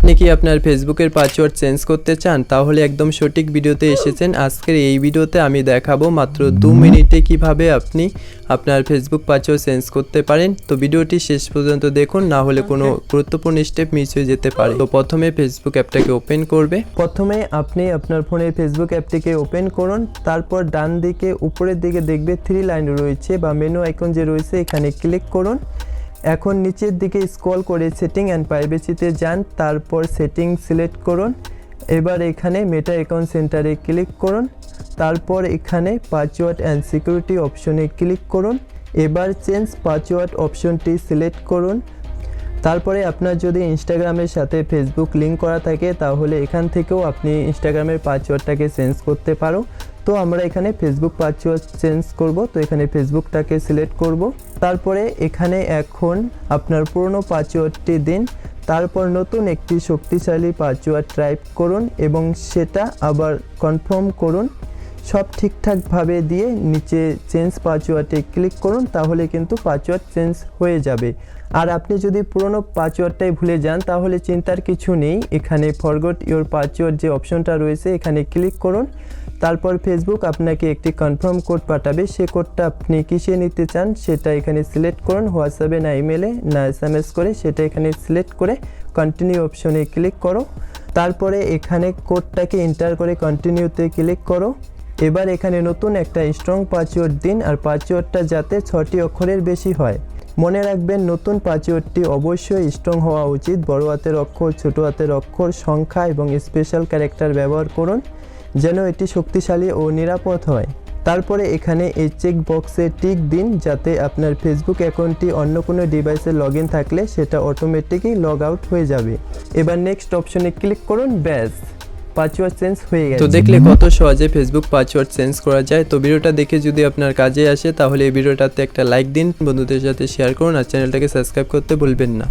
আপনি কি আপনার ফেসবুকের পাসওয়ার্ড চেঞ্জ করতে চান? তাহলে একদম সঠিক ভিডিওতে এসেছেন। আজকের এই ভিডিওতে আমি দেখাবো মাত্র 2 মিনিটে কিভাবে আপনি আপনার ফেসবুক পাসওয়ার্ড চেঞ্জ করতে পারেন। তো ভিডিওটি শেষ পর্যন্ত দেখুন, না হলে কোনো গুরুত্বপূর্ণ স্টেপ মিস হয়ে যেতে পারে। তো প্রথমে ফেসবুক অ্যাপটাকে ওপেন করবে। প্রথমে আপনি আপনার ফোনের ফেসবুক অ্যাপটিকে ওপেন করুন। তারপর ডান দিকে উপরের দিকে দেখবে 3 লাইন রয়েছে বা মেনু আইকন যে রয়েছে, এখানে ক্লিক করুন। এখন নিচের দিকে স্ক্রল করে সেটিং অ্যান্ড প্রাইভেসিতে যান, তারপর সেটিং সিলেক্ট করুন। এবার এখানে মেটা অ্যাকাউন্ট সেন্টারে ক্লিক করুন, তারপর এখানে পাসওয়ার্ড অ্যান্ড সিকিউরিটি অপশনে ক্লিক করুন। এবার চেঞ্জ পাসওয়ার্ড অপশনটি সিলেক্ট করুন। তারপরে আপনার যদি ইনস্টাগ্রামের সাথে ফেসবুক লিঙ্ক করা থাকে তাহলে এখান থেকেও আপনি ইনস্টাগ্রামের পাসওয়ার্ডটাকে চেঞ্জ করতে পারো। তো আমরা এখানে ফেসবুক পাসওয়ার্ড চেঞ্জ করব, তো এখানে ফেসবুকটাকে সিলেক্ট করব। তারপরে এখানে এখন আপনার পুরনো পাসওয়ার্ডটি দিন, তারপর নতুন একটি শক্তিশালী পাসওয়ার্ড টাইপ করুন এবং সেটা আবার কনফার্ম করুন। সব ঠিকঠাকভাবে দিয়ে নিচে চেঞ্জ পাসওয়ার্ডে ক্লিক করুন, তাহলে কিন্তু পাসওয়ার্ড চেঞ্জ হয়ে যাবে। আর আপনি যদি পুরনো পাসওয়ার্ডটাই ভুলে যান তাহলে চিন্তার কিছু নেই, এখানে ফরগট ইওর পাসওয়ার্ড যে অপশনটা রয়েছে এখানে ক্লিক করুন। তারপর ফেসবুক আপনাকে একটি কনফার্ম কোড পাঠাবে, সে কোডটা আপনি কিসে নিতে চান সেটা এখানে সিলেক্ট করুন, হোয়াটসঅ্যাপে না ইমেলে না SMS করে, সেটা এখানে সিলেক্ট করে কন্টিনিউ অপশনে ক্লিক করো। তারপরে এখানে কোডটাকে এন্টার করে কন্টিনিউতে ক্লিক করো। এবার এখানে নতুন একটা স্ট্রং পাসওয়ার্ড দিন, আর পাসওয়ার্ডটা যাতে 6টি অক্ষরের বেশি হয়। মনে রাখবেন নতুন পাসওয়ার্ডটি অবশ্যই স্ট্রং হওয়া উচিত। বড় হাতের অক্ষর, ছোট হাতের অক্ষর, সংখ্যা এবং স্পেশাল ক্যারেক্টার ব্যবহার করুন যেন এটি শক্তিশালী ও নিরাপদ হয়। তারপরে এখানে এই চেক বক্সে টিক দিন যাতে আপনার ফেসবুক অ্যাকাউন্টটি অন্য কোনো ডিভাইসে লগ ইন থাকলে সেটা অটোমেটিকই লগ আউট হয়ে যাবে। এবার নেক্সট অপশনে ক্লিক করুন, ব্যাস পাসওয়ার্ড চেঞ্জ হয়ে গেছে। তো দেখলে কত সহজে ফেসবুক পাসওয়ার্ড চেঞ্জ করা যায়। তো ভিডিওটা দেখে যদি আপনার কাজে আসে তাহলে এই ভিডিওটাতে একটা লাইক দিন, বন্ধুদের সাথে শেয়ার করুন আর চ্যানেলটাকে সাবস্ক্রাইব করতে ভুলবেন না।